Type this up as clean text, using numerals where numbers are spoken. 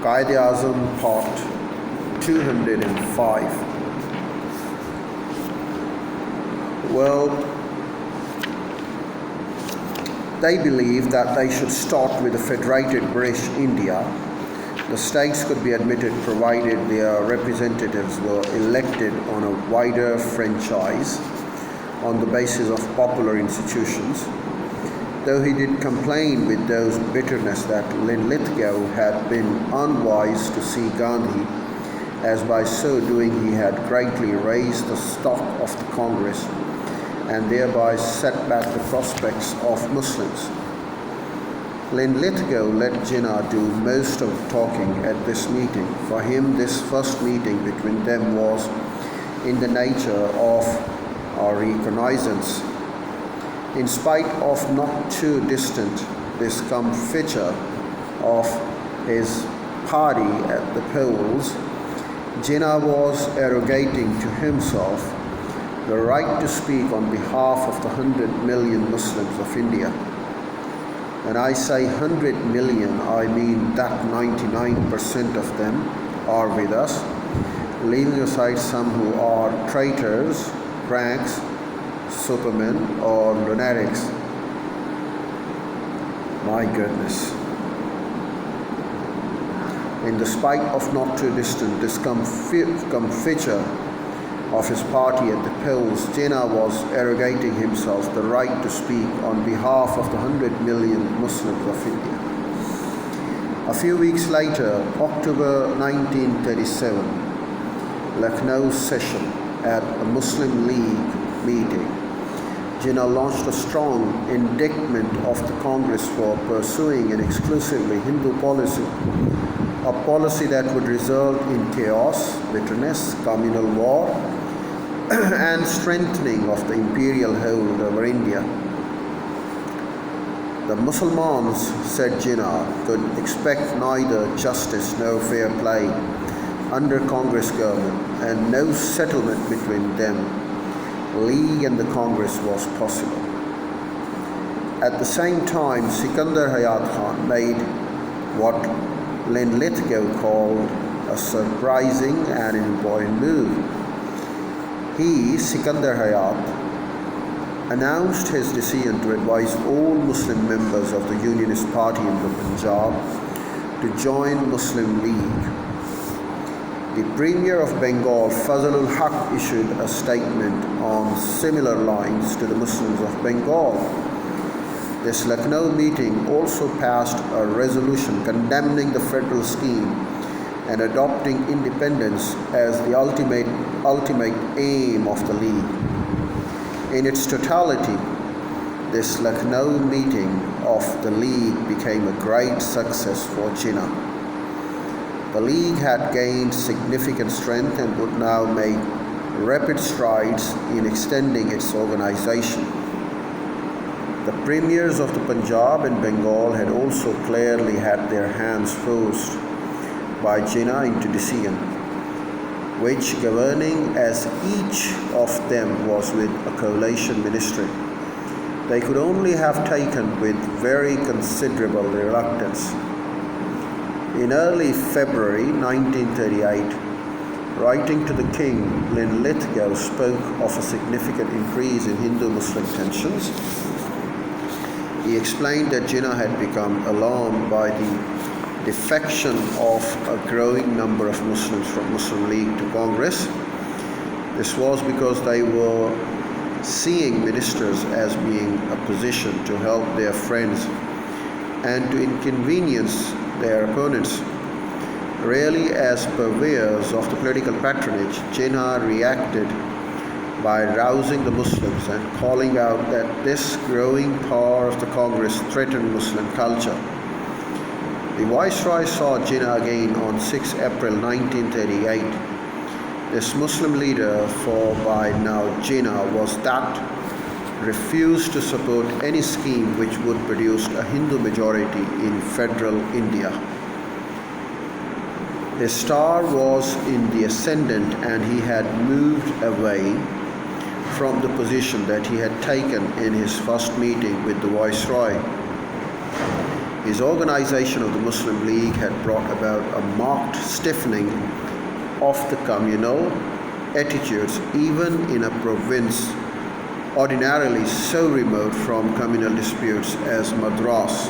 Quaid Azam Part 205. Well, they believe that they should start with a federated British India. The states could be admitted provided their representatives were elected on a wider franchise on the basis of popular institutions. Though he did complain with those bitterness that Linlithgow had been unwise to see Gandhi, as by so doing he had greatly raised the stock of the Congress and thereby set back the prospects of Muslims. Linlithgow let Jinnah do most of the talking at this meeting. For him, this first meeting between them was in the nature of a reconnaissance. In spite of not too distant discomfiture of his party at the polls, Jinnah was arrogating to himself the right to speak on behalf of the 100 million Muslims of India. When I say 100 million, I mean that 99% of them are with us, leaving aside some who are traitors, cranks, supermen, or lunatics. My goodness. In the spite of not too distant discomfiture of his party at the polls, Jinnah was arrogating himself the right to speak on behalf of the 100 million Muslims of India. A few weeks later, October 1937, Lucknow session at a Muslim League meeting, Jinnah launched a strong indictment of the Congress for pursuing an exclusively Hindu policy, a policy that would result in chaos, bitterness, communal war, and strengthening of the imperial hold over India. The Muslims, said Jinnah, could expect neither justice nor fair play under Congress government, and no settlement between them, League and the Congress, was possible. At the same time, Sikandar Hayat Khan made what Linlithgow called a surprising and important move. He, Sikandar Hayat, announced his decision to advise all Muslim members of the Unionist Party in the Punjab to join Muslim League. The Premier of Bengal, Fazlul Haq, issued a statement on similar lines to the Muslims of Bengal. This Lucknow meeting also passed a resolution condemning the federal scheme and adopting independence as the ultimate aim of the League. In its totality, this Lucknow meeting of the League became a great success for Jinnah. The League had gained significant strength and would now make rapid strides in extending its organization. The premiers of the Punjab and Bengal had also clearly had their hands forced by Jinnah into decision, which governing as each of them was with a coalition ministry, they could only have taken with very considerable reluctance. In early February 1938, writing to the king, Linlithgow spoke of a significant increase in Hindu-Muslim tensions. He explained that Jinnah had become alarmed by the defection of a growing number of Muslims from Muslim League to Congress. This was because they were seeing ministers as being a position to help their friends and to inconvenience their opponents. Really, as purveyors of the political patronage, Jinnah reacted by rousing the Muslims and calling out that this growing power of the Congress threatened Muslim culture. The Viceroy saw Jinnah again on 6 April 1938. This Muslim leader, for by now Jinnah, was that refused to support any scheme which would produce a Hindu majority in federal India. His star was in the ascendant and he had moved away from the position that he had taken in his first meeting with the Viceroy. His organization of the Muslim League had brought about a marked stiffening of the communal attitudes, even in a province ordinarily so remote from communal disputes as Madras.